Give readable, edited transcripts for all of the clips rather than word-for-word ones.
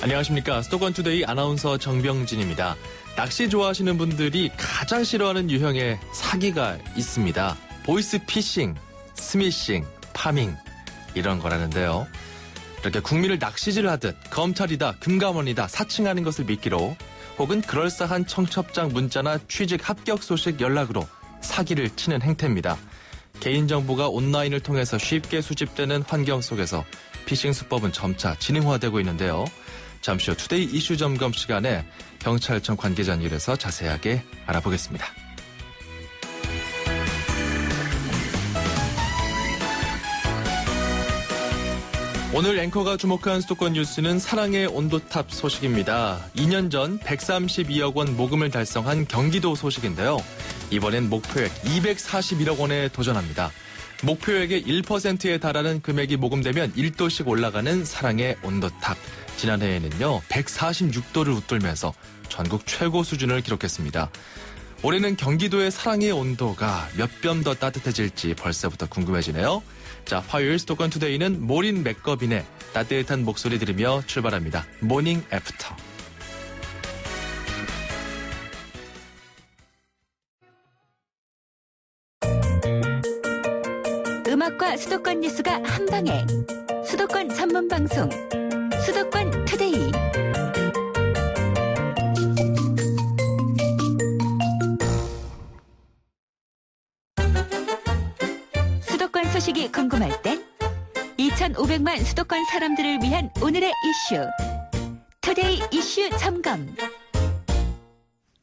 안녕하십니까. 수도권투데이 아나운서 정병진입니다. 낚시 좋아하시는 분들이 가장 싫어하는 유형의 사기가 있습니다. 보이스피싱, 스미싱, 파밍 이런 거라는데요. 이렇게 국민을 낚시질하듯 검찰이다, 금감원이다 사칭하는 것을 미끼로 혹은 그럴싸한 청첩장 문자나 취직 합격 소식 연락으로 사기를 치는 행태입니다. 개인정보가 온라인을 통해서 쉽게 수집되는 환경 속에서 피싱 수법은 점차 진흥화되고 있는데요. 잠시 후 투데이 이슈 점검 시간에 경찰청 관계자 연결해서 자세하게 알아보겠습니다. 오늘 앵커가 주목한 수도권 뉴스는 사랑의 온도탑 소식입니다. 2년 전 132억 원 모금을 달성한 경기도 소식인데요. 이번엔 목표액 241억 원에 도전합니다. 목표액의 1%에 달하는 금액이 모금되면 1도씩 올라가는 사랑의 온도탑. 지난해에는요 146도를 웃돌면서 전국 최고 수준을 기록했습니다. 올해는 경기도의 사랑의 온도가 몇 뼘 더 따뜻해질지 벌써부터 궁금해지네요. 자, 화요일 수도권 투데이는 모린 맥거빈의 따뜻한 목소리 들으며 출발합니다. 모닝 애프터. 음악과 수도권 뉴스가 한방에 수도권 전문 방송 수도권 투데이. 수도권 소식이 궁금할 땐 2,500만 수도권 사람들을 위한 오늘의 이슈 투데이 이슈 점검.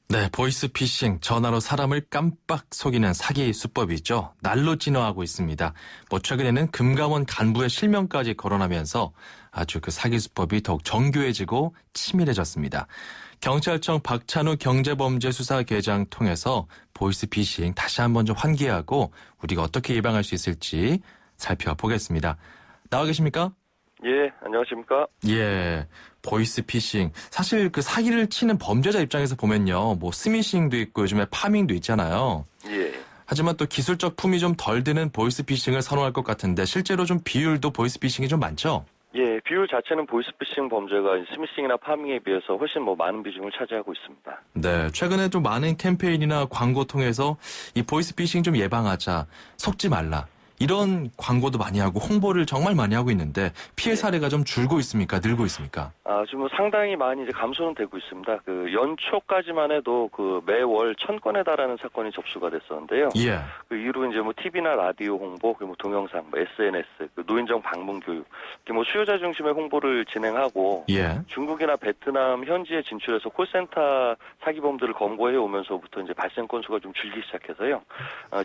네, 보이스피싱, 전화로 사람을 깜빡 속이는 사기 수법이죠. 날로 진화하고 있습니다. 최근에는 금감원 간부의 실명까지 거론하면서 아주 그 사기 수법이 더욱 정교해지고 치밀해졌습니다. 경찰청 박찬우 경제범죄수사계장 통해서 보이스피싱 다시 한번 좀 환기하고 우리가 어떻게 예방할 수 있을지 살펴보겠습니다. 나와 계십니까? 예, 안녕하십니까? 예, 보이스피싱. 사실 그 사기를 치는 범죄자 입장에서 보면요. 스미싱도 있고 요즘에 파밍도 있잖아요. 예. 하지만 또 기술적 품이 좀 덜 드는 보이스피싱을 선호할 것 같은데 실제로 좀 비율도 보이스피싱이 좀 많죠? 예, 비율 자체는 보이스피싱 범죄가 스미싱이나 파밍에 비해서 훨씬 많은 비중을 차지하고 있습니다. 네, 최근에 좀 많은 캠페인이나 광고 통해서 이 보이스피싱 좀 예방하자, 속지 말라. 이런 광고도 많이 하고 홍보를 정말 많이 하고 있는데 피해 사례가 좀 줄고 있습니까? 늘고 있습니까? 지금 상당히 많이 이제 감소는 되고 있습니다. 연초까지만 해도 매월 1,000건에 달하는 사건이 접수가 됐었는데요. 예. 그 이후로 이제 TV나 라디오 홍보, 동영상, SNS, 노인정 방문 교육, 이렇게 수요자 중심의 홍보를 진행하고 예. 중국이나 베트남 현지에 진출해서 콜센터 사기범들을 검거해 오면서부터 이제 발생 건수가 좀 줄기 시작해서요.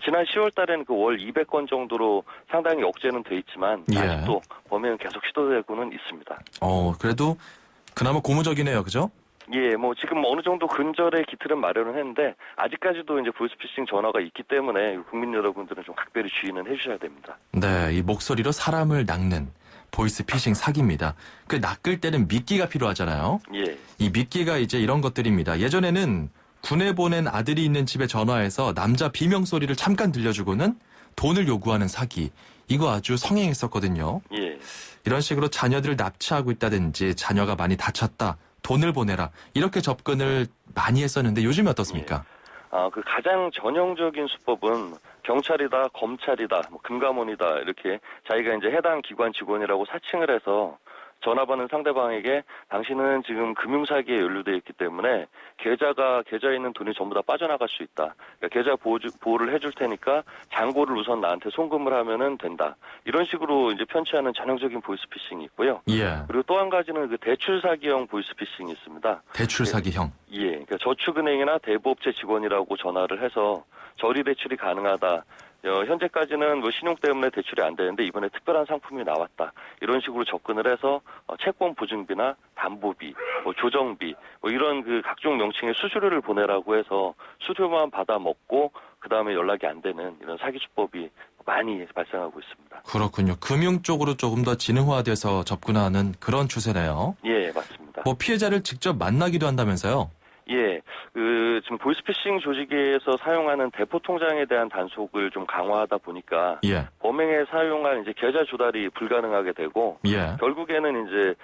지난 10월 달에는 월 200건 정도로 상당히 억제는 돼 있지만 아직도 범행은 계속 시도되고는 있습니다. 그래도 그나마 고무적이네요, 그죠? 예, 지금 어느 정도 근절의 기틀은 마련을 했는데 아직까지도 이제 보이스피싱 전화가 있기 때문에 국민 여러분들은 좀 각별히 주의는 해주셔야 됩니다. 네, 이 목소리로 사람을 낚는 보이스피싱 사기입니다. 낚을 때는 미끼가 필요하잖아요. 예. 이 미끼가 이제 이런 것들입니다. 예전에는 군에 보낸 아들이 있는 집에 전화해서 남자 비명 소리를 잠깐 들려주고는 돈을 요구하는 사기. 이거 아주 성행했었거든요. 예. 이런 식으로 자녀들을 납치하고 있다든지 자녀가 많이 다쳤다. 돈을 보내라. 이렇게 접근을 많이 했었는데 요즘에 어떻습니까? 예. 가장 전형적인 수법은 경찰이다, 검찰이다, 금감원이다 이렇게 자기가 이제 해당 기관 직원이라고 사칭을 해서 전화 받는 상대방에게 당신은 지금 금융사기에 연루되어 있기 때문에 계좌에 있는 돈이 전부 다 빠져나갈 수 있다. 그러니까 계좌 보호를 해줄 테니까 잔고를 우선 나한테 송금을 하면은 된다. 이런 식으로 이제 편취하는 전형적인 보이스피싱이 있고요. 예. 그리고 또 한 가지는 대출 사기형 보이스피싱이 있습니다. 대출 사기형. 예. 그러니까 저축은행이나 대부업체 직원이라고 전화를 해서 저리 대출이 가능하다. 현재까지는 신용 때문에 대출이 안 되는데 이번에 특별한 상품이 나왔다. 이런 식으로 접근을 해서 채권 보증비나 담보비, 조정비 이런 각종 명칭의 수수료를 보내라고 해서 수수료만 받아 먹고 그다음에 연락이 안 되는 이런 사기 수법이 많이 발생하고 있습니다. 그렇군요. 금융 쪽으로 조금 더 진흥화돼서 접근하는 그런 추세네요. 예, 맞습니다. 피해자를 직접 만나기도 한다면서요? 예, 지금 보이스피싱 조직에서 사용하는 대포 통장에 대한 단속을 좀 강화하다 보니까 예. 범행에 사용할 이제 계좌 조달이 불가능하게 되고 예. 결국에는 이제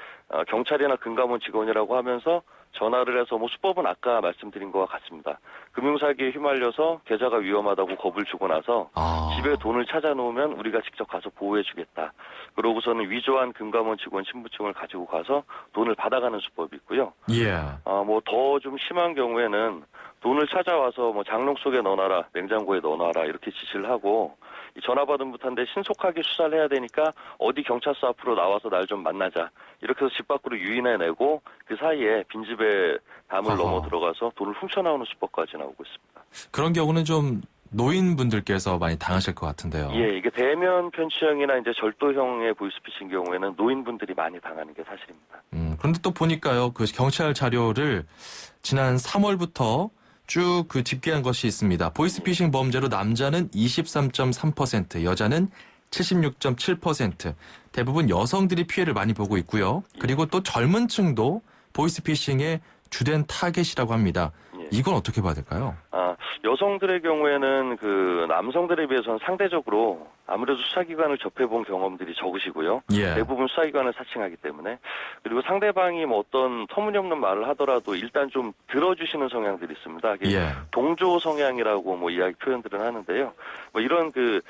경찰이나 금감원 직원이라고 하면서 전화를 해서 뭐 수법은 아까 말씀드린 것과 같습니다. 금융사기에 휘말려서 계좌가 위험하다고 겁을 주고 나서 집에 돈을 찾아놓으면 우리가 직접 가서 보호해주겠다. 그러고서는 위조한 금감원 직원 신분증을 가지고 가서 돈을 받아가는 수법이 있고요. 예. 뭐 더 좀 심한 경우에는 돈을 찾아와서 뭐 장롱 속에 넣어놔라, 냉장고에 넣어놔라 이렇게 지시를 하고 이 전화 받은 듯한데 신속하게 수사를 해야 되니까 어디 경찰서 앞으로 나와서 날 좀 만나자. 이렇게 해서 집 밖으로 유인해내고 그 사이에 빈집에 담을 넘어 들어가서 돈을 훔쳐나오는 수법까지 나오고 있습니다. 그런 경우는 좀 노인분들께서 많이 당하실 것 같은데요. 예, 이게 대면 편취형이나 이제 절도형의 보이스피싱 경우에는 노인분들이 많이 당하는 게 사실입니다. 그런데 또 보니까요, 그 경찰 자료를 지난 3월부터 쭉 그 집계한 것이 있습니다. 보이스피싱 범죄로 남자는 23.3%, 여자는 76.7%, 대부분 여성들이 피해를 많이 보고 있고요. 그리고 또 젊은 층도 보이스피싱의 주된 타겟이라고 합니다. 이건 어떻게 봐야 될까요? 여성들의 경우에는 그 남성들에 비해서는 상대적으로 아무래도 수사기관을 접해본 경험들이 적으시고요. 예. 대부분 수사기관을 사칭하기 때문에. 그리고 상대방이 뭐 어떤 터무니없는 말을 하더라도 일단 좀 들어주시는 성향들이 있습니다. 예. 동조 성향이라고 뭐 이야기 표현들은 하는데요. 뭐 이런 그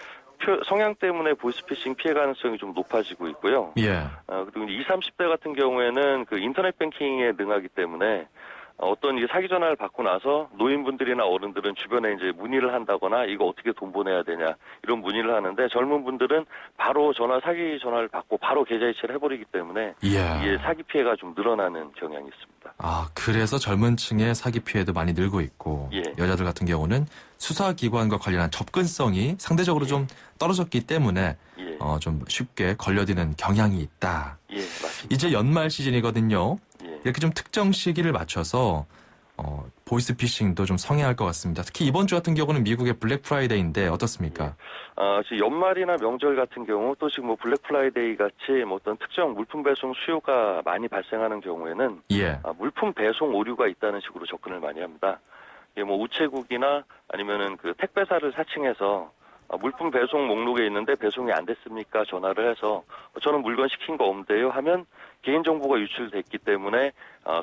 성향 때문에 보이스피싱 피해 가능성이 좀 높아지고 있고요. 예. 그리고 20, 30대 같은 경우에는 그 인터넷 뱅킹에 능하기 때문에 어떤 사기 전화를 받고 나서 노인분들이나 어른들은 주변에 이제 문의를 한다거나 이거 어떻게 돈 보내야 되냐 이런 문의를 하는데 젊은 분들은 바로 사기 전화를 받고 바로 계좌 이체를 해버리기 때문에 이게 사기 피해가 좀 늘어나는 경향이 있습니다. 그래서 젊은 층의 사기 피해도 많이 늘고 있고 여자들 같은 경우는 수사기관과 관련한 접근성이 상대적으로 좀 떨어졌기 때문에 좀 쉽게 걸려드는 경향이 있다. 예, 맞습니다. 이제 연말 시즌이거든요. 이렇게 좀 특정 시기를 맞춰서 보이스피싱도 좀 성행할 것 같습니다. 특히 이번 주 같은 경우는 미국의 블랙 프라이데이인데 어떻습니까? 지금 연말이나 명절 같은 경우 또 지금 뭐 블랙 프라이데이 같이 뭐 어떤 특정 물품 배송 수요가 많이 발생하는 경우에는 물품 배송 오류가 있다는 식으로 접근을 많이 합니다. 뭐 우체국이나 아니면은 그 택배사를 사칭해서 물품 배송 목록에 있는데 배송이 안 됐습니까? 전화를 해서 저는 물건 시킨 거 없는데요 하면 개인정보가 유출됐기 때문에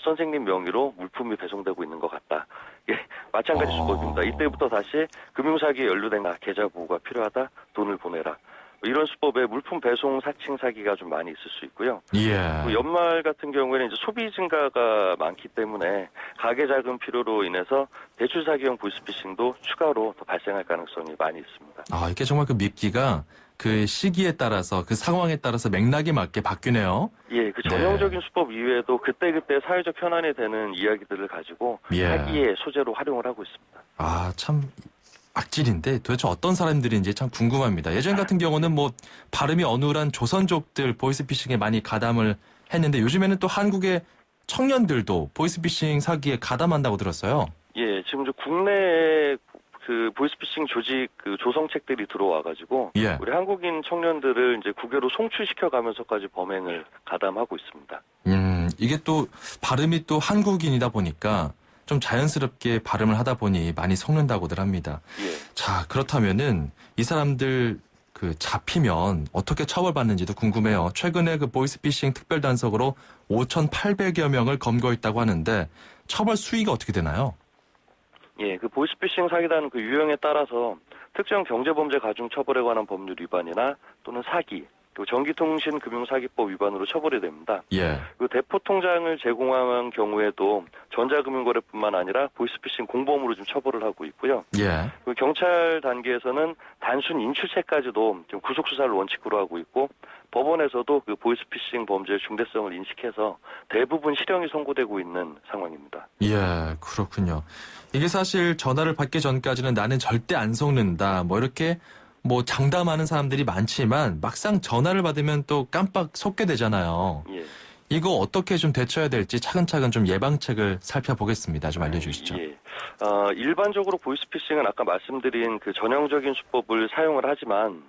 선생님 명의로 물품이 배송되고 있는 것 같다. 마찬가지 수법입니다. 이때부터 다시 금융사기에 연루된 계좌 보호가 필요하다. 돈을 보내라. 이런 수법에 물품 배송 사칭 사기가 좀 많이 있을 수 있고요. 연말 같은 경우에는 이제 소비 증가가 많기 때문에 가계 자금 필요로 인해서 대출 사기형 보이스피싱도 추가로 더 발생할 가능성이 많이 있습니다. 이게 정말 그 미끼가 그 시기에 따라서 그 상황에 따라서 맥락에 맞게 바뀌네요. 그 전형적인 수법 이외에도 그때그때 사회적 현안이 되는 이야기들을 가지고 사기의 소재로 활용을 하고 있습니다. 참 악질인데 도대체 어떤 사람들인지 참 궁금합니다. 예전 같은 경우는 뭐 발음이 어눌한 조선족들 보이스피싱에 많이 가담을 했는데 요즘에는 또 한국의 청년들도 보이스피싱 사기에 가담한다고 들었어요. 지금 이제 국내에 그 보이스피싱 조직 그 조성책들이 들어와가지고 우리 한국인 청년들을 이제 국외로 송출시켜가면서까지 범행을 가담하고 있습니다. 이게 또 발음이 또 한국인이다 보니까 좀 자연스럽게 발음을 하다 보니 많이 속는다고들 합니다. 자, 그렇다면은 이 사람들 그 잡히면 어떻게 처벌받는지도 궁금해요. 최근에 그 보이스피싱 특별단속으로 5,800여 명을 검거했다고 하는데 처벌 수위가 어떻게 되나요? 그 보이스피싱 사기라는 그 유형에 따라서 특정 경제범죄 가중처벌에 관한 법률 위반이나 또는 사기, 그리고 전기통신금융사기법 위반으로 처벌이 됩니다. 그 대포 통장을 제공한 경우에도 전자금융거래뿐만 아니라 보이스피싱 공범으로 좀 처벌을 하고 있고요. 그 경찰 단계에서는 단순 인출죄까지도 지금 구속 수사를 원칙으로 하고 있고 법원에서도 그 보이스피싱 범죄의 중대성을 인식해서 대부분 실형이 선고되고 있는 상황입니다. 그렇군요. 이게 사실 전화를 받기 전까지는 나는 절대 안 속는다. 뭐 이렇게 뭐 장담하는 사람들이 많지만 막상 전화를 받으면 또 깜빡 속게 되잖아요. 이거 어떻게 좀 대처해야 될지 차근차근 좀 예방책을 살펴보겠습니다. 좀 알려주시죠. 일반적으로 보이스피싱은 아까 말씀드린 그 전형적인 수법을 사용을 하지만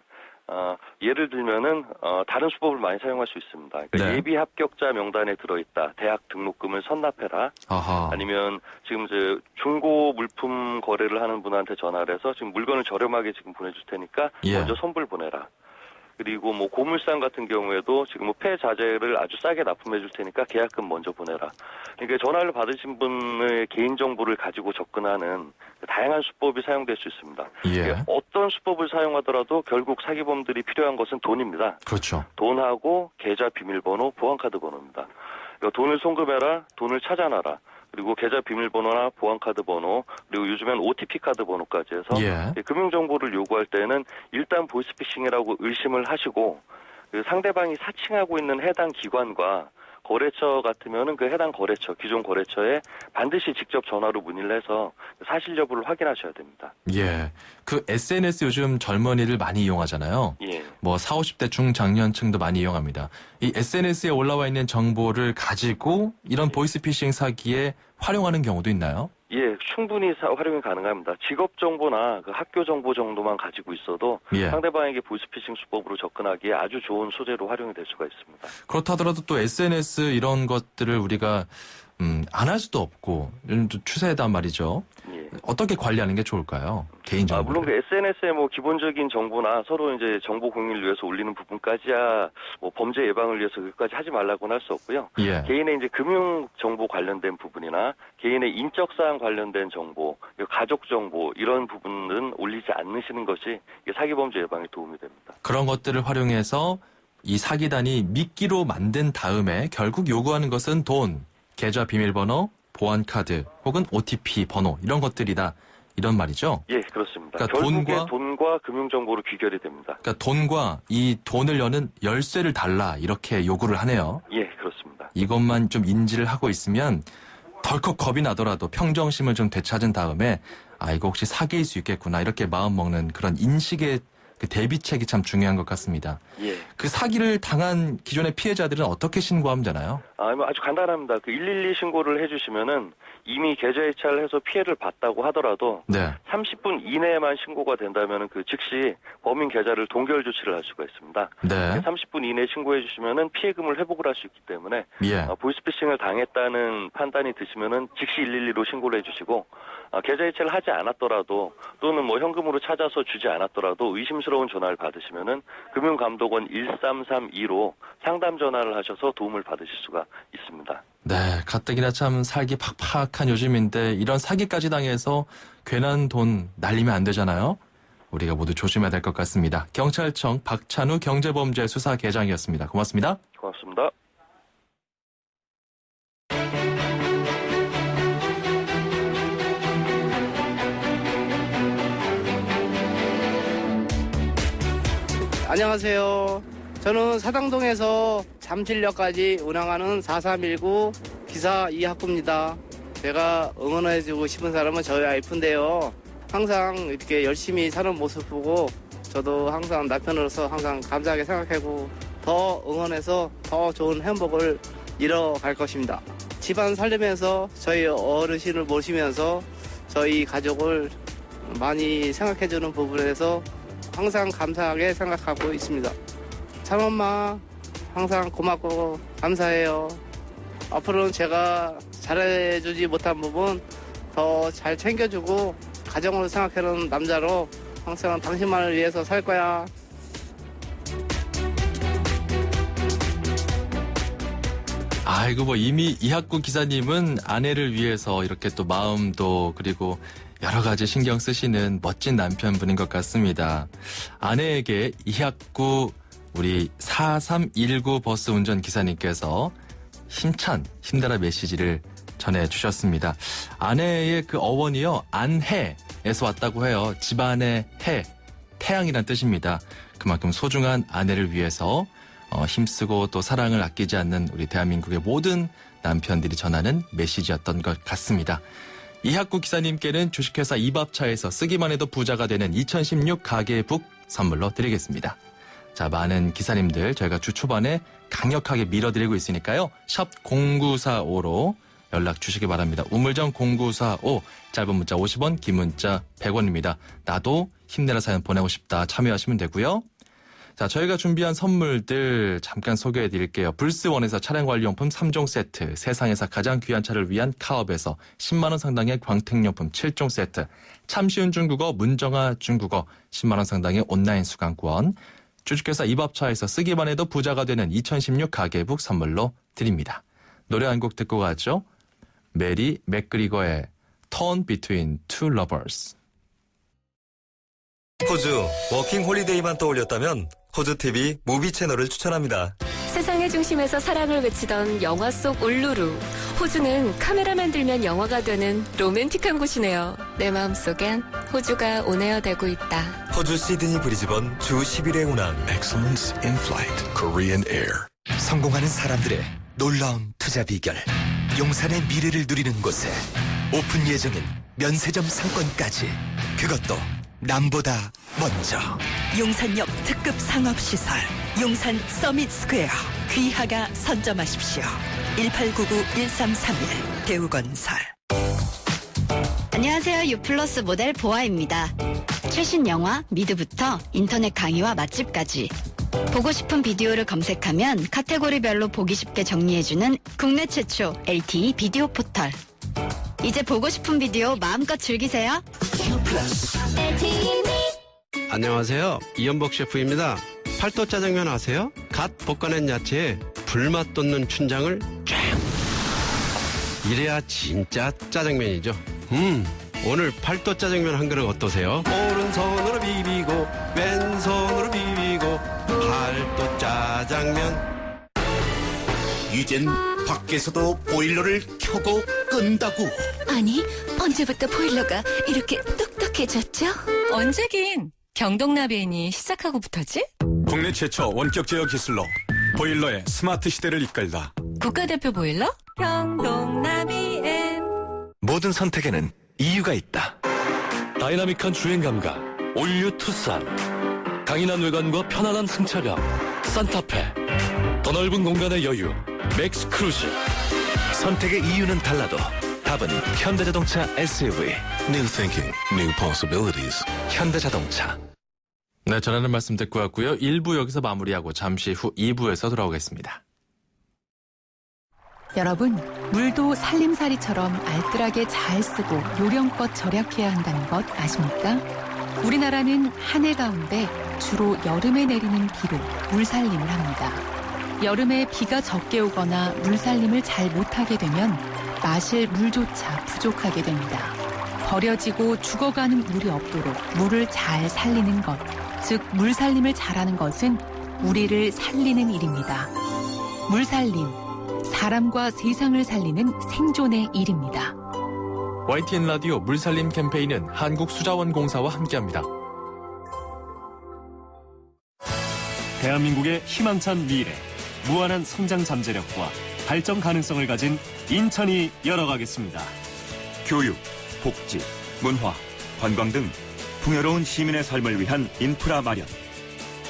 예를 들면은 다른 수법을 많이 사용할 수 있습니다. 그러니까 네. 예비 합격자 명단에 들어있다. 대학 등록금을 선납해라. 아하. 아니면 지금 이제 중고 물품 거래를 하는 분한테 전화를 해서 지금 물건을 저렴하게 지금 보내줄 테니까 예. 먼저 선불 보내라. 그리고 뭐 고물상 같은 경우에도 지금 뭐 폐자재를 아주 싸게 납품해 줄 테니까 계약금 먼저 보내라. 그러니까 전화를 받으신 분의 개인 정보를 가지고 접근하는 다양한 수법이 사용될 수 있습니다. 예. 어떤 수법을 사용하더라도 결국 사기범들이 필요한 것은 돈입니다. 그렇죠. 돈하고 계좌 비밀번호, 보안카드 번호입니다. 그러니까 돈을 송금해라, 돈을 찾아놔라. 그리고 계좌 비밀번호나 보안카드 번호, 그리고 요즘엔 OTP 카드 번호까지 해서 예. 금융정보를 요구할 때는 일단 보이스피싱이라고 의심을 하시고 그 상대방이 사칭하고 있는 해당 기관과 거래처 같으면은 그 해당 거래처, 기존 거래처에 반드시 직접 전화로 문의를 해서 사실 여부를 확인하셔야 됩니다. 예. 그 SNS 요즘 젊은이를 많이 이용하잖아요. 예. 뭐 40, 50대 중장년층도 많이 이용합니다. 이 SNS에 올라와 있는 정보를 가지고 이런 보이스피싱 사기에 활용하는 경우도 있나요? 예, 충분히 활용이 가능합니다. 직업 정보나 그 학교 정보 정도만 가지고 있어도 예. 상대방에게 보이스피싱 수법으로 접근하기에 아주 좋은 소재로 활용이 될 수가 있습니다. 그렇다 하더라도 또 SNS 이런 것들을 우리가 안 할 수도 없고 이런 또 추세단 말이죠. 예. 어떻게 관리하는 게 좋을까요? 개인 정보. 물론 그 SNS에 뭐 기본적인 정보나 서로 이제 정보 공유를 위해서 올리는 부분까지야 뭐 범죄 예방을 위해서 그것까지 하지 말라고는 할 수 없고요. 예. 개인의 이제 금융 정보 관련된 부분이나 개인의 인적 사항 관련된 정보, 가족 정보 이런 부분은 올리지 않으시는 것이 사기 범죄 예방에 도움이 됩니다. 그런 것들을 활용해서 이 사기단이 미끼로 만든 다음에 결국 요구하는 것은 돈, 계좌 비밀번호, 보안카드 혹은 OTP 번호 이런 것들이다. 이런 말이죠. 예, 그렇습니다. 그러니까 결국에 돈과 금융 정보로 귀결이 됩니다. 그러니까 돈과 이 돈을 여는 열쇠를 달라 이렇게 요구를 하네요. 예, 그렇습니다. 이것만 좀 인지를 하고 있으면 덜컥 겁이 나더라도 평정심을 좀 되찾은 다음에 이거 혹시 사기일 수 있겠구나 이렇게 마음 먹는 그런 인식의 그 대비책이 참 중요한 것 같습니다. 예. 그 사기를 당한 기존의 피해자들은 어떻게 신고하면 되나요? 아주 간단합니다. 그 112 신고를 해주시면은 이미 계좌 이체를 해서 피해를 봤다고 하더라도 네. 30분 이내에만 신고가 된다면은 그 즉시 범인 계좌를 동결 조치를 할 수가 있습니다. 네. 30분 이내에 신고해 주시면은 피해금을 회복을 할 수 있기 때문에 예. 보이스피싱을 당했다는 판단이 드시면은 즉시 112로 신고를 해주시고 계좌 이체를 하지 않았더라도 또는 뭐 현금으로 찾아서 주지 않았더라도 의심스러운 전화를 받으시면은 금융감독원 1332로 상담 전화를 하셔서 도움을 받으실 수가 있습니다. 네, 가뜩이나 참 살기 팍팍한 요즘인데 이런 사기까지 당해서 괜한 돈 날리면 안 되잖아요. 우리가 모두 조심해야 될 것 같습니다. 경찰청 박찬우 경제범죄수사계장이었습니다. 고맙습니다. 고맙습니다. 안녕하세요. 저는 사당동에서 잠실역까지 운항하는 4319 기사 이학구입니다. 제가 응원해주고 싶은 사람은 저희 와이프인데요. 항상 이렇게 열심히 사는 모습 보고 저도 항상 남편으로서 항상 감사하게 생각하고 더 응원해서 더 좋은 행복을 이뤄갈 것입니다. 집안 살리면서 저희 어르신을 모시면서 저희 가족을 많이 생각해주는 부분에서 항상 감사하게 생각하고 있습니다. 참엄마 항상 고맙고 감사해요. 앞으로는 제가 잘해주지 못한 부분 더 잘 챙겨주고 가정으로 생각하는 남자로 항상 당신만을 위해서 살 거야. 아이고 뭐 이미 이학구 기사님은 아내를 위해서 이렇게 또 마음도 그리고 여러 가지 신경 쓰시는 멋진 남편분인 것 같습니다. 아내에게 이학구 우리 4319 버스 운전 기사님께서 힘찬 힘내라 메시지를 전해주셨습니다. 아내의 그 어원이요 안해에서 왔다고 해요. 집안의 해, 태양이란 뜻입니다. 그만큼 소중한 아내를 위해서 힘쓰고 또 사랑을 아끼지 않는 우리 대한민국의 모든 남편들이 전하는 메시지였던 것 같습니다. 이학구 기사님께는 주식회사 이밥차에서 쓰기만 해도 부자가 되는 2016 가계북 선물로 드리겠습니다. 자, 많은 기사님들 저희가 주 초반에 강력하게 밀어드리고 있으니까요. 샵 0945로 연락 주시기 바랍니다. 우물정 0945 짧은 문자 50원 긴 문자 100원입니다. 나도 힘내라 사연 보내고 싶다 참여하시면 되고요. 자, 저희가 준비한 선물들 잠깐 소개해 드릴게요. 불스원에서 차량관리용품 3종 세트, 세상에서 가장 귀한 차를 위한 카업에서 10만 원 상당의 광택용품 7종 세트, 참 쉬운 중국어 문정아 중국어 10만 원 상당의 온라인 수강권, 주식회사 이밥차에서 쓰기만 해도 부자가 되는 2016 가계북 선물로 드립니다. 노래 한 곡 듣고 가죠. 메리 맥그리거의 Torn Between Two Lovers. 호주 워킹 홀리데이만 떠올렸다면 호주TV 무비 채널을 추천합니다. 세상의 중심에서 사랑을 외치던 영화 속 울루루. 호주는 카메라만 들면 영화가 되는 로맨틱한 곳이네요. 내 마음속엔 호주가 온에어되고 있다. 호주 시드니 브리즈번 주 10일의 운항. Excellence in Flight, Korean Air. 성공하는 사람들의 놀라운 투자 비결. 용산의 미래를 누리는 곳에 오픈 예정인 면세점 상권까지. 그것도 남보다 먼저. 용산역 특급 상업시설 용산 서밋 스퀘어 귀하가 선점하십시오. 1899-1331 대우건설. 안녕하세요. 유플러스 모델 보아입니다. 최신 영화 미드부터 인터넷 강의와 맛집까지 보고 싶은 비디오를 검색하면 카테고리별로 보기 쉽게 정리해주는 국내 최초 LTE 비디오 포털. 이제 보고 싶은 비디오 마음껏 즐기세요. 안녕하세요. 이연복 셰프입니다. 팔도 짜장면 아세요? 갓 볶아낸 야채에 불맛 돋는 춘장을 쫙. 이래야 진짜 짜장면이죠. 오늘 팔도 짜장면 한 그릇 어떠세요? 오른손으로 비비고 왼손으로 비비고 팔도 짜장면. 이젠 밖에서도 보일러를 켜고 끈다고. 아니, 언제부터 보일러가 이렇게 똑똑해졌죠? 언제긴 경동나비인이 시작하고부터지? 국내 최초 원격 제어 기술로 보일러의 스마트 시대를 이끌다. 국가대표 보일러? 경동나비인. 모든 선택에는 이유가 있다. 다이나믹한 주행 감각, 올류 투싼. 강인한 외관과 편안한 승차감, 산타페. 더 넓은 공간의 여유, 맥스 크루즈. 선택의 이유는 달라도 답은 현대자동차 SUV. New thinking, new possibilities. 현대자동차. 네, 전하는 말씀 듣고 왔고요. 1부 여기서 마무리하고 잠시 후 2부에서 돌아오겠습니다. 여러분, 물도 살림살이처럼 알뜰하게 잘 쓰고 요령껏 절약해야 한다는 것 아십니까? 우리나라는 한 해 가운데 주로 여름에 내리는 비로 물살림을 합니다. 여름에 비가 적게 오거나 물살림을 잘 못하게 되면 마실 물조차 부족하게 됩니다. 버려지고 죽어가는 물이 없도록 물을 잘 살리는 것, 즉 물살림을 잘하는 것은 우리를 살리는 일입니다. 물살림, 사람과 세상을 살리는 생존의 일입니다. YTN 라디오 물살림 캠페인은 한국수자원공사와 함께합니다. 대한민국의 희망찬 미래, 무한한 성장 잠재력과 발전 가능성을 가진 인천이 열어가겠습니다. 교육, 복지, 문화, 관광 등 풍요로운 시민의 삶을 위한 인프라 마련,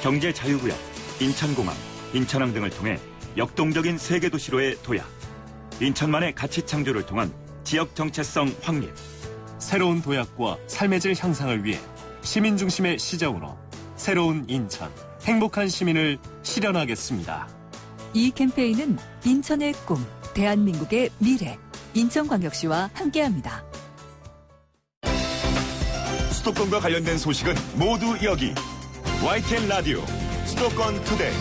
경제 자유구역, 인천공항, 인천항 등을 통해 역동적인 세계도시로의 도약, 인천만의 가치 창조를 통한 지역 정체성 확립. 새로운 도약과 삶의 질 향상을 위해 시민 중심의 시정으로 새로운 인천, 행복한 시민을 실현하겠습니다. 이 캠페인은 인천의 꿈, 대한민국의 미래, 인천광역시와 함께합니다. 수도권과 관련된 소식은 모두 여기. YTN 라디오 수도권 투데이.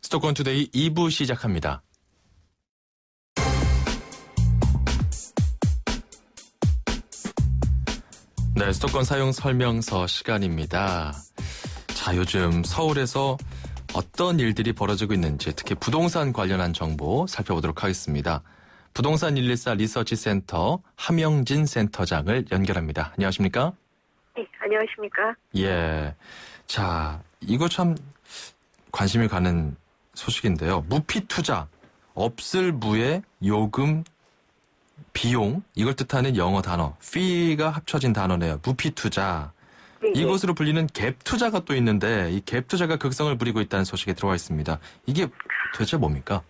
수도권 투데이 2부 시작합니다. 네, 수도권 사용 설명서 시간입니다. 자, 요즘 서울에서 어떤 일들이 벌어지고 있는지, 특히 부동산 관련한 정보 살펴보도록 하겠습니다. 부동산 114 리서치 센터 함영진 센터장을 연결합니다. 안녕하십니까? 네, 안녕하십니까? 예. 자, 이거 참 관심이 가는 소식인데요. 무피 투자, 없을 무의 요금, 비용, 이걸 뜻하는 영어 단어, fee가 합쳐진 단어네요. 무피 투자. 네, 이것으로 불리는 갭 투자가 또 있는데 이 갭 투자가 극성을 부리고 있다는 소식이 들어와 있습니다. 이게 도대체 뭡니까?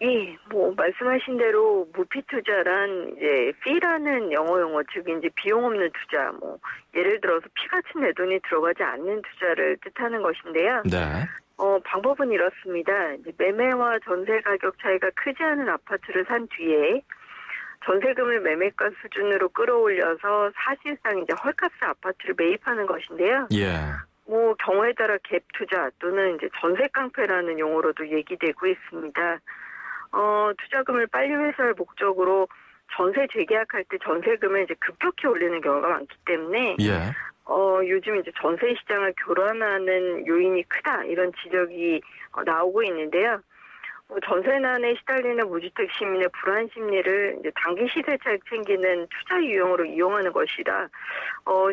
예, 뭐 말씀하신 대로 무피 투자란 이제 fee라는 영어 용어, 즉 이제 비용 없는 투자, 뭐 예를 들어서 피 같은 내 돈이 들어가지 않는 투자를 뜻하는 것인데요. 네. 방법은 이렇습니다. 이제 매매와 전세 가격 차이가 크지 않은 아파트를 산 뒤에 전세금을 매매가 수준으로 끌어올려서 사실상 이제 헐값의 아파트를 매입하는 것인데요. 예. 뭐 경우에 따라 갭 투자 또는 이제 전세 깡패라는 용어로도 얘기되고 있습니다. 투자금을 빨리 회수할 목적으로 전세 재계약할 때 전세금을 이제 급격히 올리는 경우가 많기 때문에 예. 요즘 이제 전세 시장을 교란하는 요인이 크다 이런 지적이 나오고 있는데요. 전세난에 시달리는 무주택 시민의 불안 심리를 이제 단기 시세 차익 챙기는 투자 유형으로 이용하는 것이라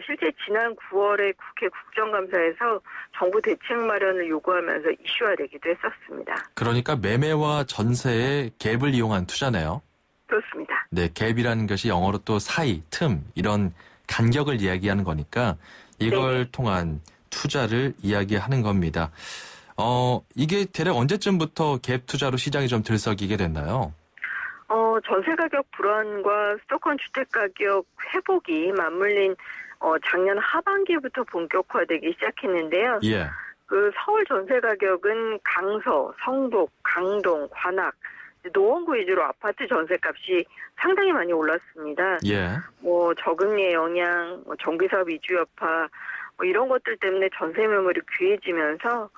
실제 지난 9월에 국회 국정감사에서 정부 대책 마련을 요구하면서 이슈화되기도 했었습니다. 그러니까 매매와 전세의 갭을 이용한 투자네요. 그렇습니다. 네, 갭이라는 것이 영어로 또 사이, 틈 이런 간격을 이야기하는 거니까 이걸 네. 통한 투자를 이야기하는 겁니다. 이게 대략 언제쯤부터 갭 투자로 시장이 좀 들썩이게 됐나요? 전세 가격 불안과 수도권 주택 가격 회복이 맞물린 작년 하반기부터 본격화되기 시작했는데요. 예. 그 서울 전세 가격은 강서, 성북, 강동, 관악, 노원구 위주로 아파트 전세값이 상당히 많이 올랐습니다. 예. 뭐 저금리의 영향, 정비사업 이주 여파 이런 것들 때문에 전세 매물이 귀해지면서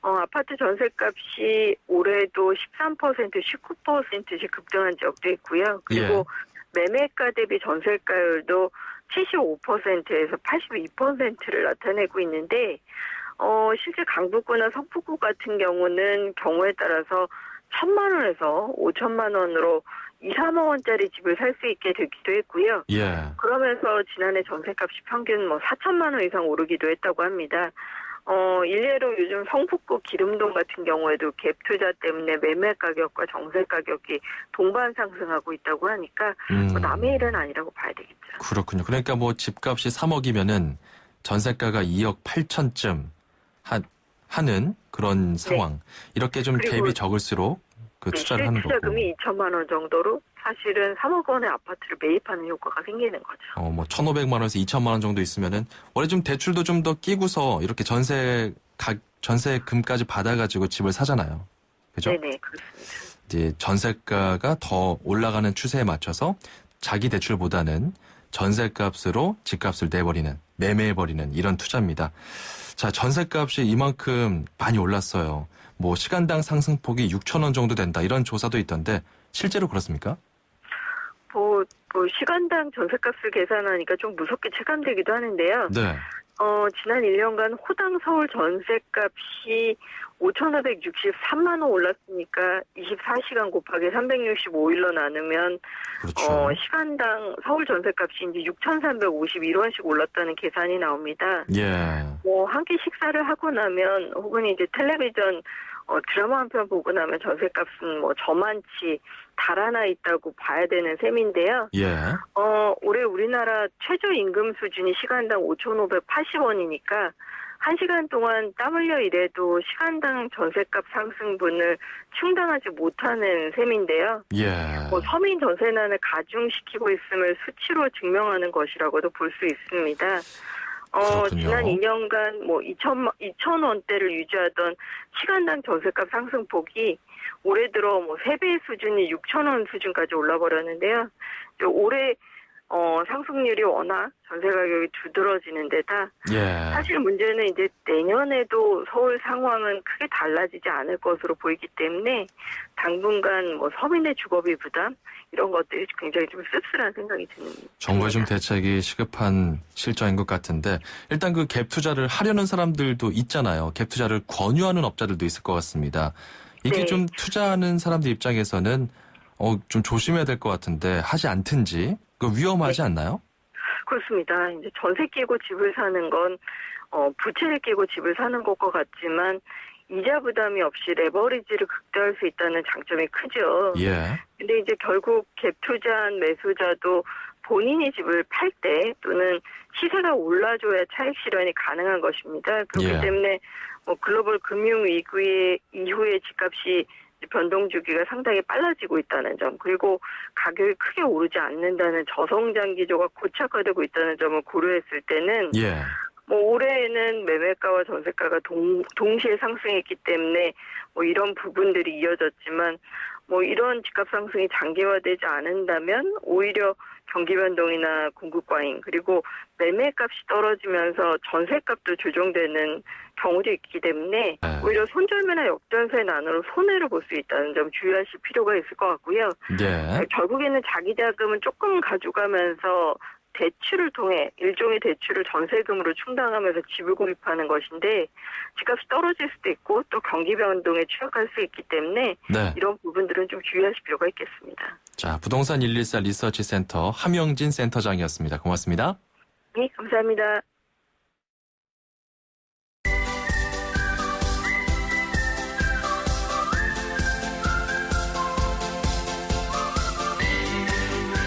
아파트 전세값이 올해도 13%, 19%씩 급등한 지역도 있고요. 그리고 매매가 대비 전세가율도 75%에서 82%를 나타내고 있는데 실제 강북구나 성북구 같은 경우는 경우에 따라서 1,000만 원에서 5천만 원으로 2, 3억 원짜리 집을 살 수 있게 되기도 했고요. 예. 그러면서 지난해 전세값이 평균 4천만 원 이상 오르기도 했다고 합니다. 일례로 요즘 성북구 기름동 같은 경우에도 갭 투자 때문에 매매 가격과 정세 가격이 동반 상승하고 있다고 하니까 남의 일은 아니라고 봐야 되겠죠. 그렇군요. 그러니까 뭐 집값이 3억이면은 전세가가 2억 8천쯤 하는 그런 상황. 이렇게 좀 갭이 적을수록 그 투자를 하는 거고. 투자금이 2천만 원 정도로 사실은 3억 원의 아파트를 매입하는 효과가 생기는 거죠. 뭐 1,500만 원에서 2천만 원 정도 있으면은 원래 좀 대출도 좀 더 끼고서 이렇게 전세금까지 받아가지고 집을 사잖아요. 그죠? 네네, 그렇습니다. 이제 전세가가 더 올라가는 추세에 맞춰서 자기 대출보다는 전세값으로 집값을 내버리는, 매매해버리는 이런 투자입니다. 자, 전세값이 이만큼 많이 올랐어요. 뭐 시간당 상승폭이 6천 원 정도 된다 이런 조사도 있던데 실제로 그렇습니까? 뭐 시간당 전세값을 계산하니까 좀 무섭게 체감되기도 하는데요. 네. 지난 1년간 호당 서울 전세값이 5,563만 원 올랐으니까 24시간 곱하기 365일로 나누면 그렇죠. 시간당 서울 전세값이 이제 6,351원씩 올랐다는 계산이 나옵니다. 예. 뭐 한 끼 식사를 하고 나면 혹은 이제 텔레비전 드라마 한 편 보고 나면 전세값은 뭐 저만치 달아나 있다고 봐야 되는 셈인데요. 예. 올해 우리나라 최저임금 수준이 시간당 5,580원이니까 1시간 동안 땀 흘려 일해도 시간당 전세값 상승분을 충당하지 못하는 셈인데요. 예. 서민 전세난을 가중시키고 있음을 수치로 증명하는 것이라고도 볼 수 있습니다. 지난 2년간 2천 원대를 유지하던 시간당 전세값 상승폭이 올해 들어 3배 수준이 6천 원 수준까지 올라버렸는데요. 올해 상승률이 워낙 전세 가격이 두드러지는 데다 사실 문제는 이제 내년에도 서울 상황은 크게 달라지지 않을 것으로 보이기 때문에 당분간 서민의 주거비 부담 이런 것들이 굉장히 좀 씁쓸한 생각이 듭니다. 정부의 좀 대책이 시급한 실정인 것 같은데 일단 그 갭 투자를 하려는 사람들도 있잖아요. 갭 투자를 권유하는 업자들도 있을 것 같습니다. 이게 좀 투자하는 사람들 입장에서는 좀 조심해야 될 것 같은데 하지 않든지 위험하지 않나요? 그렇습니다. 이제 전세 끼고 집을 사는 건 부채를 끼고 집을 사는 것과 같지만 이자 부담이 없이 레버리지를 극대화할 수 있다는 장점이 크죠. 예. 근데 이제 결국 갭 투자한 매수자도 본인이 집을 팔 때 또는 시세가 올라줘야 차익 실현이 가능한 것입니다. 그렇기 때문에 글로벌 금융 위기 이후에 집값이 변동 주기가 상당히 빨라지고 있다는 점, 그리고 가격이 크게 오르지 않는다는 저성장 기조가 고착화되고 있다는 점을 고려했을 때는 예. 뭐 올해에는 매매가와 전세가가 동시에 상승했기 때문에 뭐 이런 부분들이 이어졌지만 뭐 이런 집값 상승이 장기화되지 않는다면 오히려 경기 변동이나 공급 과잉 그리고 매매값이 떨어지면서 전세값도 조정되는 경우도 있기 때문에 오히려 손절매나 역전세 난으로 손해를 볼 수 있다는 점 주의하실 필요가 있을 것 같고요. 네. 결국에는 자기 자금은 조금 가져가면서 대출을 통해 일종의 대출을 전세금으로 충당하면서 집을 구입하는 것인데 집값이 떨어질 수도 있고 또 경기 변동에 취약할 수 있기 때문에 네. 이런 부분들은 좀 주의하실 필요가 있겠습니다. 자, 부동산 114 리서치 센터 함영진 센터장이었습니다. 고맙습니다. 네, 감사합니다.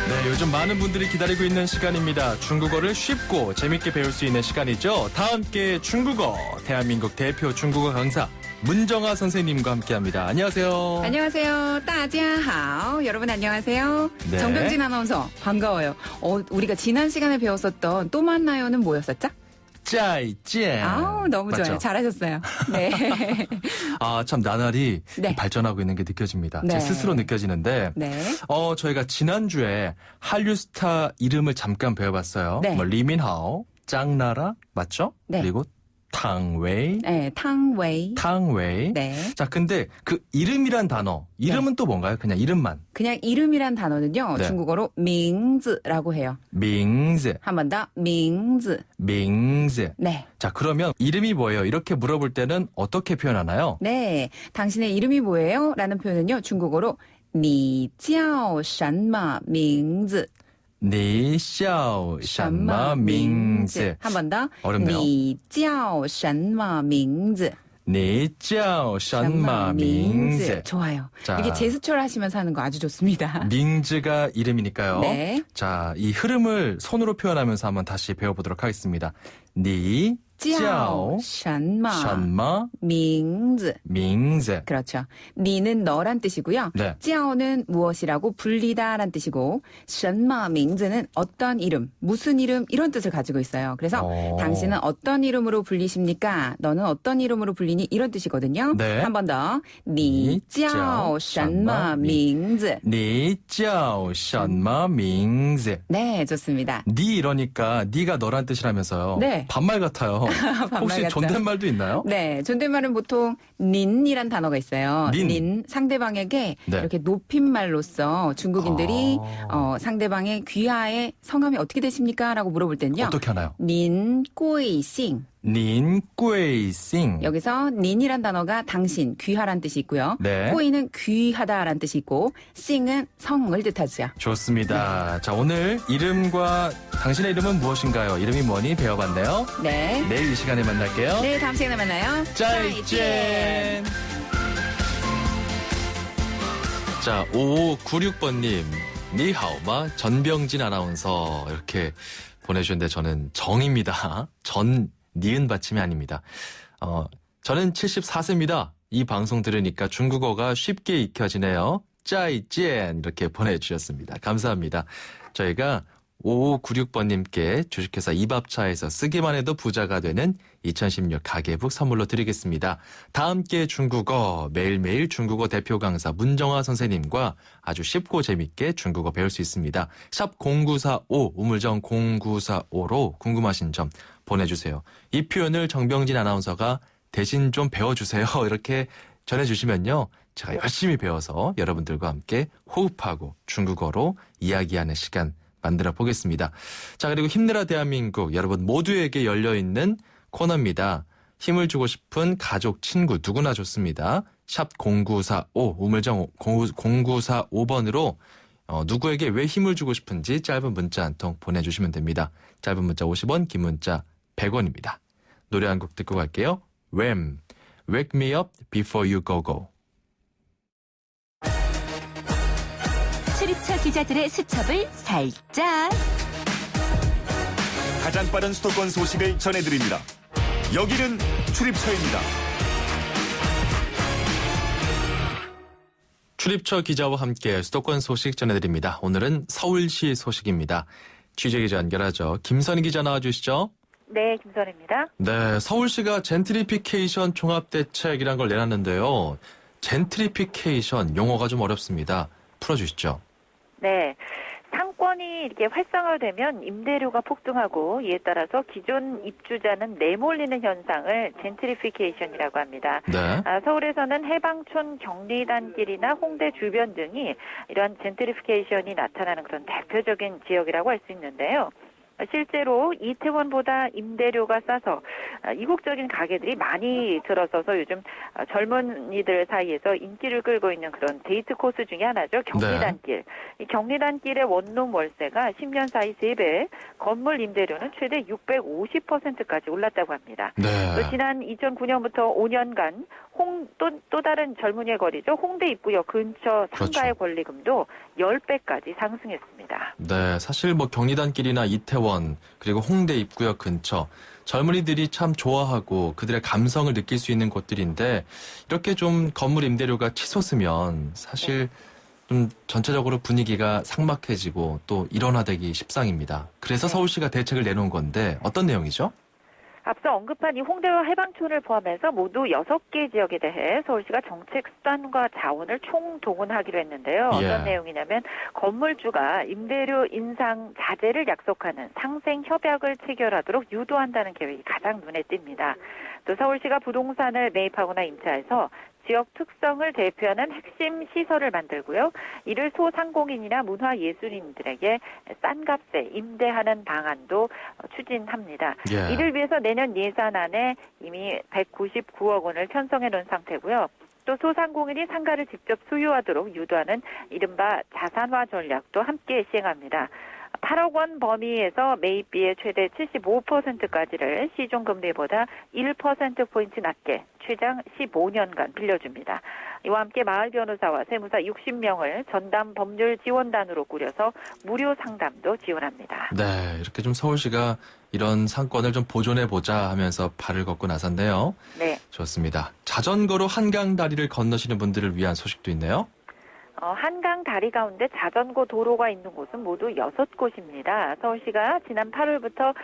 네, 요즘 많은 분들이 기다리고 있는 시간입니다. 중국어를 쉽고 재밌게 배울 수 있는 시간이죠. 다 함께 중국어, 대한민국 대표 중국어 강사 문정아 선생님과 함께합니다. 안녕하세요. 안녕하세요. 大家好. 여러분 안녕하세요. 네. 정병진 아나운서 반가워요. 우리가 지난 시간에 배웠었던 또 만나요는 뭐였었죠? 再见. 아우, 너무 맞죠? 좋아요. 잘하셨어요. 네. 아, 참 나날이 네. 발전하고 있는 게 느껴집니다. 네. 제 스스로 느껴지는데 네. 저희가 지난주에 한류 스타 이름을 잠깐 배워봤어요. 네. 뭐 리민하오, 짱나라 맞죠? 네. 그리고 탕웨이. 네, 탕웨이. 탕웨이. 네. 자, 근데 그 이름이란 단어, 이름은 또 뭔가요? 그냥 이름만. 그냥 이름이란 단어는요. 네. 중국어로 밍즈라고 해요. 밍즈. 한 번 더. 밍즈. 밍즈. 네. 자, 그러면 이름이 뭐예요? 이렇게 물어볼 때는 어떻게 표현하나요? 네. 당신의 이름이 뭐예요? 라는 표현은요. 중국어로 你叫什么名字? 你叫什么名字? 한 번 더. 어렵네요. 你叫什么名字?你叫什么名字? 좋아요. 자. 이게 제스처를 하시면서 하는 거 아주 좋습니다. 밍즈가 이름이니까요. 네. 자, 이 흐름을 손으로 표현하면서 한번 다시 배워보도록 하겠습니다. 你叫什么名字? 名字. 그렇죠. 니는 너란 뜻이고요. 네. 叫는 무엇이라고 불리다란 뜻이고 什么名字는 어떤 이름, 무슨 이름 이런 뜻을 가지고 있어요. 그래서 당신은 어떤 이름으로 불리십니까? 너는 어떤 이름으로 불리니? 이런 뜻이거든요. 네. 한 번 더. 你叫什么名字?你叫什么名字? 네, 좋습니다. 니 이러니까 니가 너란 뜻이라면서요. 네. 반말 같아요. 반말 혹시 같죠? 존댓말도 있나요? 네, 존댓말은 보통 닌이란 단어가 있어요. 닌 상대방에게 네. 이렇게 높임말로써 중국인들이 상대방의 귀하의 성함이 어떻게 되십니까? 라고 물어볼 때는요. 어떻게 하나요? 닌 꼬이싱. 닌 꼬이싱. 여기서 닌이란 단어가 당신, 귀하란 뜻이 있고요. 네. 꼬이는 귀하다란 뜻이 있고 싱은 성을 뜻하죠. 좋습니다. 자, 오늘 이름과 당신의 이름은 무엇인가요? 이름이 뭐니 배워봤네요. 네. 내일 이 시간에 만날게요. 네, 다음 시간에 만나요. 再见. 자, 5596번님. 니하오마 전병진 아나운서 이렇게 보내주셨는데 저는 정입니다. 전 니은 받침이 아닙니다. 저는 74세입니다. 이 방송 들으니까 중국어가 쉽게 익혀지네요. 再见 이렇게 보내주셨습니다. 감사합니다. 저희가 5596번님께 주식회사 이밥차에서 쓰기만 해도 부자가 되는 2016 가계북 선물로 드리겠습니다. 다 함께 중국어, 매일매일 중국어 대표 강사 문정아 선생님과 아주 쉽고 재밌게 중국어 배울 수 있습니다. 샵 0945, 우물정 0945로 궁금하신 점 보내주세요. 이 표현을 정병진 아나운서가 대신 좀 배워주세요. 이렇게 전해주시면요. 제가 열심히 배워서 여러분들과 함께 호흡하고 중국어로 이야기하는 시간 만들어 보겠습니다. 자, 그리고 힘내라 대한민국 여러분 모두에게 열려있는 코너입니다. 힘을 주고 싶은 가족, 친구 누구나 좋습니다. 샵 0945 우물정 0945번으로 누구에게 왜 힘을 주고 싶은지 짧은 문자 한 통 보내주시면 됩니다. 짧은 문자 50원, 긴 문자 100원입니다. 노래 한 곡 듣고 갈게요. Wham! Wake me up before you go go. 출입처 기자들의 수첩을 살짝. 가장 빠른 수도권 소식을 전해드립니다. 여기는 출입처입니다. 출입처 기자와 함께 수도권 소식 전해드립니다. 오늘은 서울시 소식입니다. 취재기자 연결하죠. 김선희 기자 나와주시죠. 네, 김선희입니다. 네, 서울시가 젠트리피케이션 종합대책이란 걸 내놨는데요. 젠트리피케이션 용어가 좀 어렵습니다. 풀어주시죠. 네. 상권이 이렇게 활성화되면 임대료가 폭등하고 이에 따라서 기존 입주자는 내몰리는 현상을 젠트리피케이션이라고 합니다. 네. 서울에서는 해방촌 경리단길이나 홍대 주변 등이 이런 젠트리피케이션이 나타나는 그런 대표적인 지역이라고 할 수 있는데요. 실제로 이태원보다 임대료가 싸서 이국적인 가게들이 많이 들어서서 요즘 젊은이들 사이에서 인기를 끌고 있는 그런 데이트 코스 중에 하나죠. 경리단길. 네. 이 경리단길의 원룸 월세가 10년 사이 3배, 건물 임대료는 최대 650%까지 올랐다고 합니다. 네. 또 지난 2009년부터 5년간 또 다른 젊은이의 거리죠. 홍대 입구역 근처 상가의 권리금도 10배까지 상승했습니다. 네, 사실 뭐 경리단길이나 이태원 그리고 홍대 입구역 근처 젊은이들이 참 좋아하고 그들의 감성을 느낄 수 있는 곳들인데 이렇게 좀 건물 임대료가 치솟으면 사실 좀 전체적으로 분위기가 삭막해지고 또 일원화되기 십상입니다. 그래서 서울시가 대책을 내놓은 건데 어떤 내용이죠? 앞서 언급한 이 홍대와 해방촌을 포함해서 모두 6개 지역에 대해 서울시가 정책 수단과 자원을 총동원하기로 했는데요. 어떤 내용이냐면 건물주가 임대료 인상 자제를 약속하는 상생 협약을 체결하도록 유도한다는 계획이 가장 눈에 띕니다. 또 서울시가 부동산을 매입하거나 임차해서 지역 특성을 대표하는 핵심 시설을 만들고요. 이를 소상공인이나 문화예술인들에게 싼 값에 임대하는 방안도 추진합니다. 예. 이를 위해서 내년 예산안에 이미 199억 원을 편성해 놓은 상태고요. 또 소상공인이 상가를 직접 소유하도록 유도하는 이른바 자산화 전략도 함께 시행합니다. 8억 원 범위에서 매입비의 최대 75%까지를 시중금리보다 1%포인트 낮게 최장 15년간 빌려줍니다. 이와 함께 마을 변호사와 세무사 60명을 전담 법률 지원단으로 꾸려서 무료 상담도 지원합니다. 네, 이렇게 좀 서울시가 이런 상권을 좀 보존해보자 하면서 발을 걷고 나섰네요. 네. 좋습니다. 자전거로 한강 다리를 건너시는 분들을 위한 소식도 있네요. 한강 다리 가운데 자전거 도로가 있는 곳은 모두 6곳입니다. 서울시가 지난 8월부터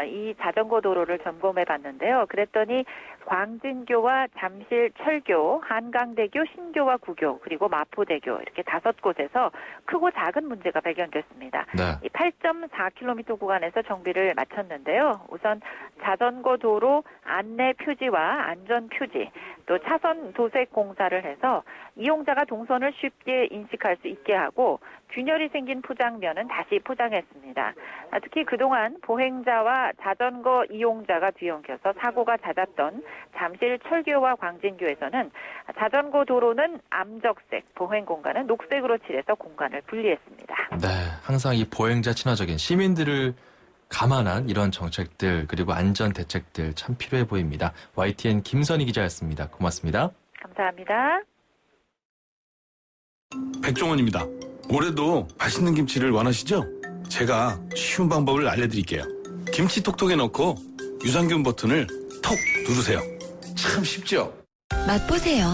이 자전거 도로를 점검해 봤는데요. 그랬더니 광진교와 잠실철교, 한강대교, 신교와 구교, 그리고 마포대교 이렇게 5곳에서 크고 작은 문제가 발견됐습니다. 네. 이 8.4km 구간에서 정비를 마쳤는데요. 우선 자전거 도로 안내 표지와 안전 표지, 또 차선 도색 공사를 해서 이용자가 동선을 쉽게 인식할 수 있게 하고 균열이 생긴 포장면은 다시 포장했습니다. 특히 그동안 보행자와 자전거 이용자가 뒤엉켜서 사고가 잦았던 잠실 철교와 광진교에서는 자전거 도로는 암적색, 보행 공간은 녹색으로 칠해서 공간을 분리했습니다. 네, 항상 이 보행자 친화적인 시민들을 감안한 이런 정책들 그리고 안전 대책들 참 필요해 보입니다. YTN 김선희 기자였습니다. 고맙습니다. 감사합니다. 백종원입니다. 올해도 맛있는 김치를 원하시죠? 제가 쉬운 방법을 알려드릴게요. 김치 톡톡에 넣고 유산균 버튼을 톡 누르세요. 참 쉽죠? 맛보세요.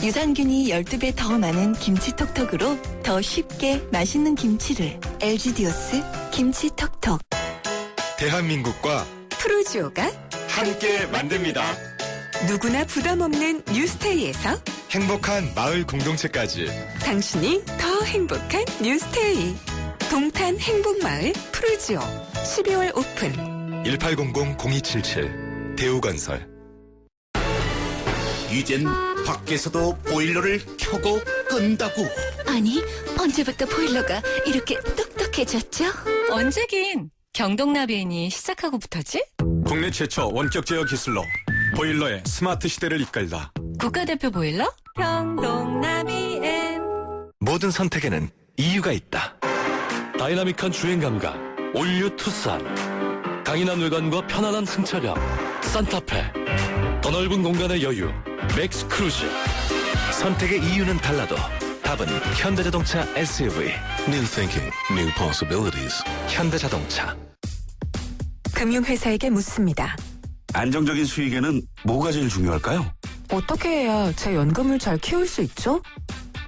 유산균이 12배 더 많은 김치톡톡으로 더 쉽게 맛있는 김치를. LG디오스 김치톡톡. 대한민국과 프로지오가 함께 만듭니다. 누구나 부담 없는 뉴스테이에서 행복한 마을 공동체까지 당신이 더 행복한 뉴스테이. 동탄 행복마을 프로지오 12월 오픈. 1800-0277 대우건설. 이젠 밖에서도 보일러를 켜고 끈다고. 아니, 언제부터 보일러가 이렇게 똑똑해졌죠? 언제긴 경동나비엔이 시작하고부터지? 국내 최초 원격 제어 기술로 보일러의 스마트 시대를 이끌다. 국가대표 보일러? 경동나비엔. 모든 선택에는 이유가 있다. 다이나믹한 주행 감각 올류 투싼. 강인한 외관과 편안한 승차감 산타페. 더 넓은 공간의 여유 맥스 크루즈. 선택의 이유는 달라도 답은 현대자동차 SUV. New thinking, new possibilities. 현대자동차. 금융회사에게 묻습니다. 안정적인 수익에는 뭐가 제일 중요할까요? 어떻게 해야 제 연금을 잘 키울 수 있죠?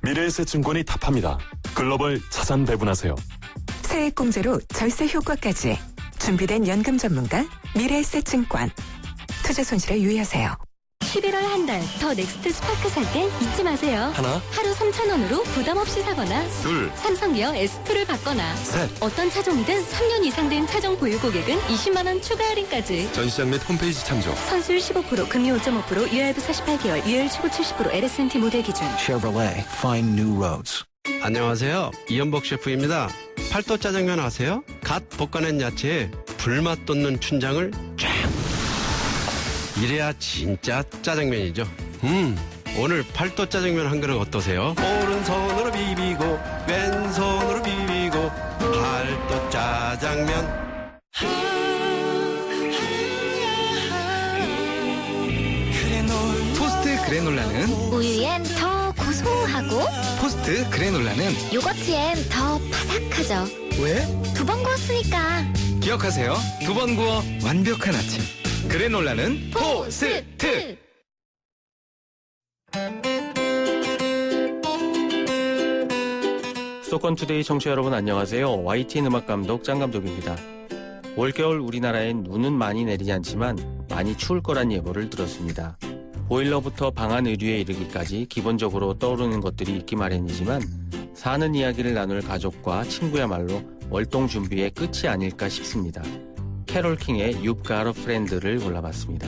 미래에셋증권이 답합니다. 글로벌 자산 배분하세요. 세액공제로 절세 효과까지 준비된 연금 전문가 미래에셋증권. 투자 손실에 유의하세요. 11월 한 달 더 넥스트 스파크 살 땐 잊지 마세요. 하나, 하루 3,000원으로 부담 없이 사거나 둘, 삼성이어 S2를 받거나 셋. 어떤 차종이든 3년 이상 된 차종 보유 고객은 20만 원 추가 할인까지. 전시장 및 홈페이지 참조. 선수율 15%, 금리 5.5%, 유효할부 48개월, 유효율 최고 70%, LS&T 모델 기준. Chevrolet, find new roads. 안녕하세요. 이연복 셰프입니다. 팔도 짜장면 아세요? 갓 볶아낸 야채에 불맛 돋는 춘장을 쫙. 이래야 진짜 짜장면이죠. 오늘 팔도 짜장면 한 그릇 어떠세요? 오른손으로 비비고 왼손으로 비비고 팔도 짜장면. 토스트 그래놀라는 우유엔 더 고소하고 토스트 그래놀라는 요거트엔 더 바삭하죠. 왜? 두 번 구웠으니까. 기억하세요. 두 번 구워 완벽한 아침. 그래놀라는 토스트. 수도권투데이 청취자 여러분 안녕하세요. YTN 음악감독 짱감독입니다. 올겨울 우리나라엔 눈은 많이 내리지 않지만 많이 추울 거란 예보를 들었습니다. 보일러부터 방안 의류에 이르기까지 기본적으로 떠오르는 것들이 있기 마련이지만 사는 이야기를 나눌 가족과 친구야말로 월동 준비의 끝이 아닐까 싶습니다. 캐롤 킹의 You've Got a Friend를 골라봤습니다.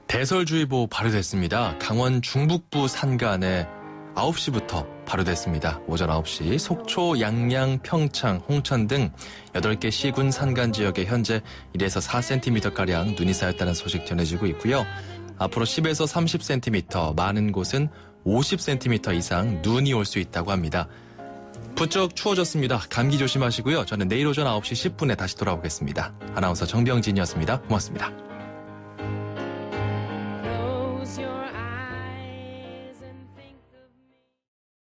대설주의보 발효됐습니다. 강원 중북부 산간에 9시부터 발효됐습니다. 오전 9시 속초, 양양, 평창, 홍천 등 8개 시군 산간 지역에 현재 1에서 4cm가량 눈이 쌓였다는 소식 전해지고 있고요. 앞으로 10에서 30cm, 많은 곳은 50cm 이상 눈이 올 수 있다고 합니다. 부쩍 추워졌습니다. 감기 조심하시고요. 저는 내일 오전 9시 10분에 다시 돌아오겠습니다. 아나운서 정병진이었습니다. 고맙습니다.